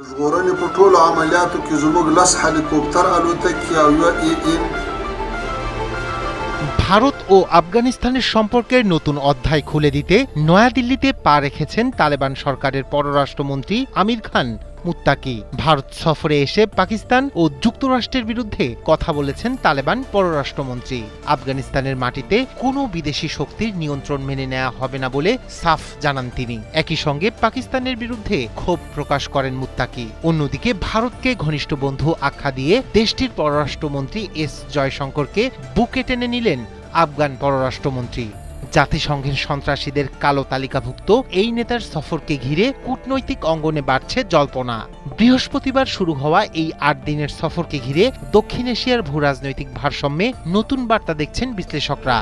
ژغورنې په ټولو عملیاتو کې زموږ لس هلیکوپټر الوتکې او یوه EN Bharat ও আফগানিস্তানের সম্পর্কের নতুন অধ্যায় খুলে দিতে নয়াদিল্লিতে পা রেখেছেন তালেবান সরকারের পররাষ্ট্রমন্ত্রী আমির খান মুত্তাকি। ভারত সফরে এসে পাকিস্তান ও যুক্তরাষ্ট্রের বিরুদ্ধে কথা বলেছেন তালেবান পররাষ্ট্রমন্ত্রী। আফগানিস্তানের মাটিতে কোনো বিদেশি শক্তির নিয়ন্ত্রণ মেনে নেওয়া হবে না বলে সাফ জানান তিনি। একই সঙ্গে পাকিস্তানের বিরুদ্ধে ক্ষোভ প্রকাশ করেন মুত্তাকি। অন্যদিকে ভারতকে ঘনিষ্ঠ বন্ধু আখ্যা দিয়ে দেশটির পররাষ্ট্রমন্ত্রী এস জয়শঙ্করকে বুকে টেনে নিলেন আফগান পররাষ্ট্রমন্ত্রী। জাতিসংঘের সন্ত্রাসীদের কালো তালিকাভুক্ত এই নেতার সফরকে ঘিরে কূটনৈতিক অঙ্গনে বাড়ছে জল্পনা। বৃহস্পতিবার শুরু হওয়া এই ৮ দিনের সফরকে ঘিরে দক্ষিণ এশিয়ার ভূরাজনৈতিক ভারসাম্যে নতুন বার্তা দেখছেন বিশ্লেষকরা।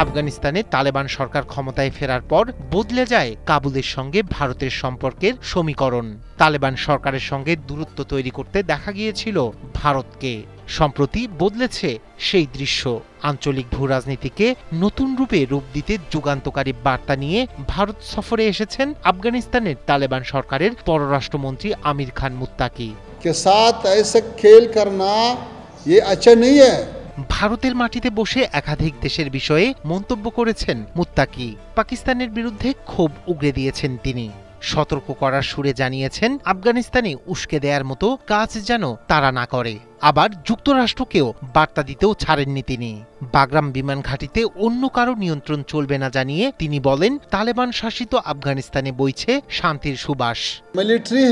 আফগানিস্তানে তালেবান সরকার ক্ষমতায় ফেরার পর বদলে যায় কাবুলের সঙ্গে ভারতের সম্পর্কের সমীকরণ। তালেবান সরকারের সঙ্গে দূরত্ব তৈরি করতে দেখা গিয়েছিল ভারতকে। সম্প্রতি বদলেছে সেই দৃশ্য। আঞ্চলিক ভূরাজনীতিকে নতুন রূপে রূপ দিতে যুগান্তকারী বার্তা নিয়ে ভারত সফরে এসেছেন আফগানিস্তানের তালেবান সরকারের পররাষ্ট্রমন্ত্রী আমির খান মুত্তাকি। ভারতের মাটিতে বসে একাধিক দেশের বিষয়ে মন্তব্য করেছেন মুত্তাকি। পাকিস্তানের বিরুদ্ধে ক্ষোভ উগরে দিয়েছেন তিনি। সতর্ক করার সুরে জানিয়েছেন আফগানিস্তানে উস্কে দেওয়ার মতো কাজ যেন তারা না করে। আবার যুক্তরাষ্ট্রকেও বার্তা দিতেও ছাড়েননি তিনি। বাগরাম বিমান ঘাঁটিতে অন্য কারো নিয়ন্ত্রণ চলবে না জানিয়ে তিনি বলেন, তালেবান শাসিত আফগানিস্তানে বইছে শান্তির সুবাস। মিলিটারি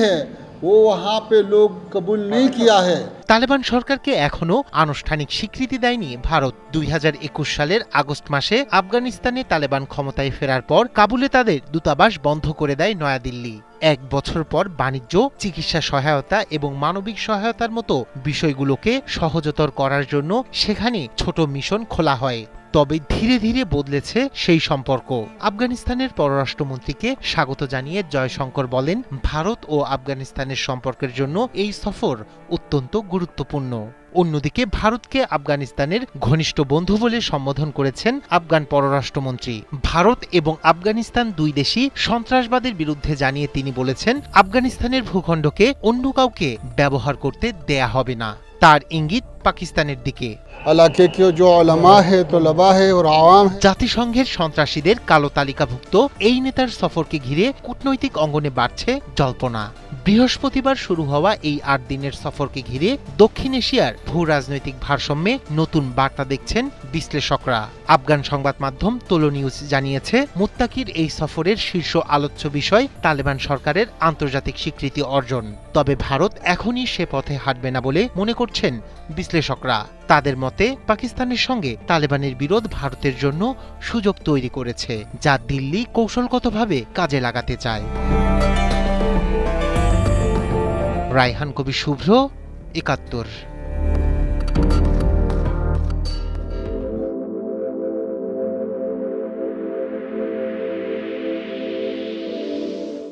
তালেবান সরকারকে এখনো আনুষ্ঠানিক স্বীকৃতি দেয়নি ভারত। ২০২১ সালের আগস্ট মাসে আফগানিস্তানে তালেবান ক্ষমতায় ফেরার পর কাবুলে তাদের দূতাবাস বন্ধ করে দেয় নয়াদিল্লি। ১ বছর পর বাণিজ্য, চিকিৎসা সহায়তা এবং মানবিক সহায়তার মতো বিষয়গুলোকে সহজতর করার জন্য সেখানে ছোট মিশন খোলা হয়। তবে ধীরে ধীরে বদলেছে সেই সম্পর্ক। আফগানিস্তানের পররাষ্ট্রমন্ত্রীকে স্বাগত জানিয়ে জয়শঙ্কর বলেন, ভারত ও আফগানিস্তানের সম্পর্কের জন্য এই সফর অত্যন্ত গুরুত্বপূর্ণ। অন্যদিকে ভারতকে আফগানিস্তানের ঘনিষ্ঠ বন্ধু বলে সম্বোধন করেছেন আফগান পররাষ্ট্রমন্ত্রী। ভারত এবং আফগানিস্তান দুই দেশই সন্ত্রাসবাদের বিরুদ্ধে জানিয়ে তিনি বলেছেন, আফগানিস্তানের ভূখণ্ডকে অন্য কাউকে ব্যবহার করতে দেয়া হবে না। তার ইঙ্গিত পাকিস্তানের দিকে। জাতিসংঘের সন্ত্রাসীদের কালো তালিকাভুক্ত এই নেতার সফরকে ঘিরে কূটনৈতিক অঙ্গনে বাড়ছে জল্পনা। বৃহস্পতিবার শুরু হওয়া এই ৮ দিনের সফরকে ঘিরে দক্ষিণ এশিয়ার ভূ রাজনৈতিক ভারসাম্যে নতুন বার্তা দেখছেন বিশ্লেষকরা। আফগান সংবাদ মাধ্যম তোলো নিউজ জানিয়েছে, মুত্তাকির এই সফরের শীর্ষ আলোচ্য বিষয় তালেবান সরকারের আন্তর্জাতিক স্বীকৃতি অর্জন। তবে ভারত এখনই সে পথে হাঁটবে না বলে মনে করছেন বিশ্লেষকরা। তাদের মতে পাকিস্তানের সঙ্গে তালেবানের বিরোধ ভারতের জন্য সুযোগ তৈরি করেছে, যা দিল্লি কৌশলগতভাবে কাজে লাগাতে চায়। রায়হান কবি শুভ্র, ৭১।